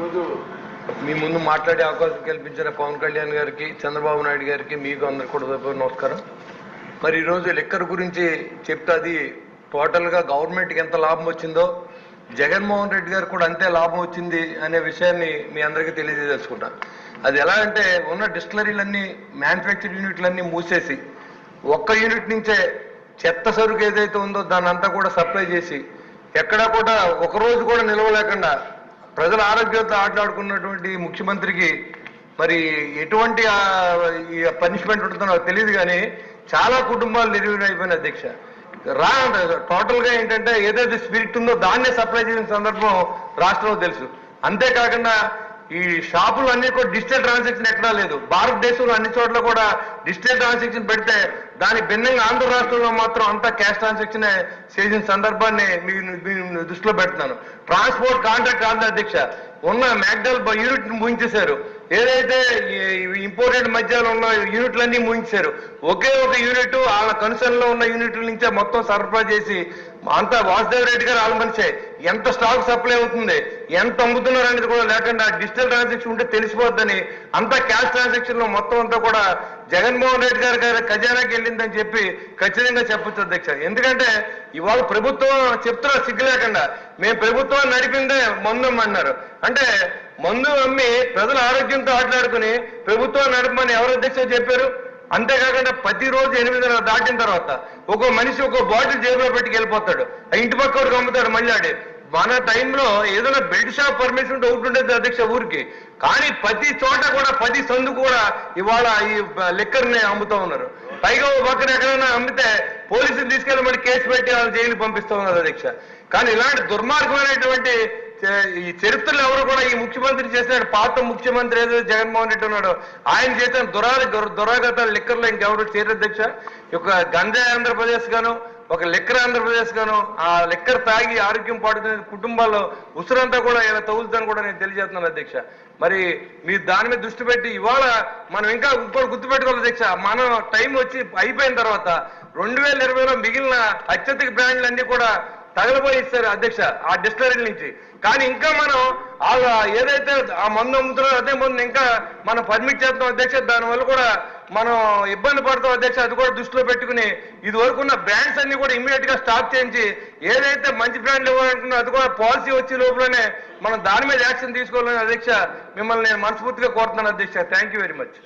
ఈరోజు మీ ముందు మాట్లాడే అవకాశం కల్పించిన పవన్ కళ్యాణ్ గారికి, చంద్రబాబు నాయుడు గారికి, మీకు అందరికీ కూడా నమస్కారం. మరి ఈరోజు లిక్కర్ గురించి చెప్తే అది టోటల్గా గవర్నమెంట్కి ఎంత లాభం వచ్చిందో జగన్మోహన్ రెడ్డి గారు కూడా అంతే లాభం వచ్చింది అనే విషయాన్ని మీ అందరికీ తెలియజేసుకుంటా. అది ఎలా అంటే ఉన్న డిస్టిలరీలన్నీ, మ్యానుఫ్యాక్చర్ యూనిట్లన్నీ మూసేసి ఒక్క యూనిట్ నుంచే చెత్త సరుకు ఏదైతే ఉందో దాన్ని అంతా కూడా సప్లై చేసి ఎక్కడా కూడా ఒకరోజు కూడా నిలవలేకుండా ప్రజల ఆరోగ్యంతో ఆటలాడుకున్నటువంటి ముఖ్యమంత్రికి మరి ఎటువంటి పనిష్మెంట్ ఉంటుందో నాకు తెలియదు, కానీ చాలా కుటుంబాలు నిర్వీర్యమైపోయిన అధ్యక్ష. టోటల్గా ఏంటంటే ఏదైతే స్పిరిట్ ఉందో దాన్నే సప్లై చేసిన సందర్భం రాష్ట్రంలో తెలుసు. అంతేకాకుండా ఈ షాపులు అన్ని కూడా డిజిటల్ ట్రాన్సాక్షన్ ఎక్కడా లేదు. భారతదేశంలో అన్ని చోట్ల కూడా డిజిటల్ ట్రాన్సాక్షన్ పెడితే దానికి భిన్నంగా ఆంధ్ర రాష్ట్రంలో మాత్రం అంతా క్యాష్ ట్రాన్సాక్షన్ చేసిన సందర్భాన్ని మీ దృష్టిలో పెడుతున్నాను. ట్రాన్స్పోర్ట్ కాంట్రాక్ట్ ఆంధ్ర అధ్యక్ష ఉన్న మ్యాక్డల్ యూనిట్ ముగించేశారు. ఏదైతే ఇంపోర్టెడ్ మధ్యలో ఉన్న యూనిట్లన్నీ ముగించారు. ఒకే ఒక యూనిట్ వాళ్ళ కన్సర్న్లో ఉన్న యూనిట్ల నుంచే మొత్తం సరఫరా చేసి అంతా వాసుదేవ్ రెడ్డి గారు వాళ్ళ మనిషే ఎంత స్టాక్ సప్లై అవుతుంది, ఎంత అమ్ముతున్నారు అనేది కూడా లేకుండా డిజిటల్ ట్రాన్సాక్షన్ ఉంటే తెలిసిపోద్దని అంతా క్యాష్ ట్రాన్సాక్షన్ లో మొత్తం అంతా కూడా జగన్మోహన్ రెడ్డి గారి ఖజానాకి వెళ్ళిందని చెప్పి ఖచ్చితంగా చెప్పొచ్చు అధ్యక్ష. ఎందుకంటే ఇవాళ ప్రభుత్వం చెప్తున్నా సిగ్గు లేకుండా మేము ప్రభుత్వాన్ని నడిపిందే మందు అమ్మన్నారు. అంటే మందు అమ్మి ప్రజల ఆరోగ్యంతో ఆటలాడుకుని ప్రభుత్వాన్ని నడపమని ఎవరు అధ్యక్ష చెప్పారు? అంతేకాకుండా ప్రతిరోజు 8:30 దాటిన తర్వాత ఒక్కో మనిషి ఒక్కో బాటిల్ జేబులో పెట్టుకు వెళ్ళిపోతాడు. ఇంటి పక్క వరకు అమ్ముతాడు. మళ్ళీ మన టైంలో ఏదైనా బెల్ట్ షాప్ పర్మిషన్ ఉంటే ఒకటి ఉండేది అధ్యక్ష ఊరికి, కానీ ప్రతి చోట కూడా ప్రతి సందు కూడా ఇవాళ ఈ లిక్కర్ని అమ్ముతూ ఉన్నారు. పైగా ఓ పక్కన ఎక్కడైనా అమ్మితే పోలీసులు తీసుకెళ్ళి మళ్ళీ కేసు పెట్టి వాళ్ళు జైలు పంపిస్తూ ఉన్నారు అధ్యక్ష. కానీ ఇలాంటి దుర్మార్గమైనటువంటి ఈ చరిత్రలో ఎవరు కూడా ఈ ముఖ్యమంత్రి చేసిన పాత ముఖ్యమంత్రి ఏదో జగన్మోహన్ రెడ్డి ఉన్నాడు ఆయన చేసిన దురాగతాలు లిక్కర్లో ఇంకెవరు చేయరు అధ్యక్ష. ఒక గంజాయి ఆంధ్రప్రదేశ్ గాను, ఒక లిక్కర్ ఆంధ్రప్రదేశ్ గాను, ఆ లిక్కర్ తాగి ఆరోగ్యం పాడుతున్న కుటుంబాల్లో ఉసురంతా కూడా ఇలా తగులుతుందని కూడా నేను తెలియజేస్తున్నాను అధ్యక్ష. మరి మీరు దాని మీద దృష్టి పెట్టి ఇవాళ మనం ఇంకా ఇంకోటి గుర్తుపెట్టుకోవాలి అధ్యక్ష. మనం టైం వచ్చి అయిపోయిన తర్వాత 2020లో మిగిలిన అత్యధిక బ్రాండ్లు అన్ని కూడా తగలబోయి ఇస్తారు అధ్యక్ష ఆ డిస్టిలరీల నుంచి. కానీ ఇంకా మనం ఏదైతే ఆ మందు అమ్ముతున్నారో అదే మందు ఇంకా మనం పర్మిట్ చేస్తాం అధ్యక్ష. దానివల్ల కూడా మనం ఇబ్బంది పడతాం అధ్యక్ష. అది కూడా దృష్టిలో పెట్టుకుని ఇది వరకు ఉన్న బ్రాండ్స్ అన్ని కూడా ఇమ్మీడియట్ గా స్టాప్ చేయించి ఏదైతే మంచి బ్రాండ్లు ఇవ్వాలనుకున్నా అది కూడా పాలసీ వచ్చే లోపలనే మనం దాని మీద యాక్షన్ తీసుకోవాలని అధ్యక్ష మిమ్మల్ని నేను మనస్ఫూర్తిగా కోరుతున్నాను అధ్యక్ష. Thank you very much.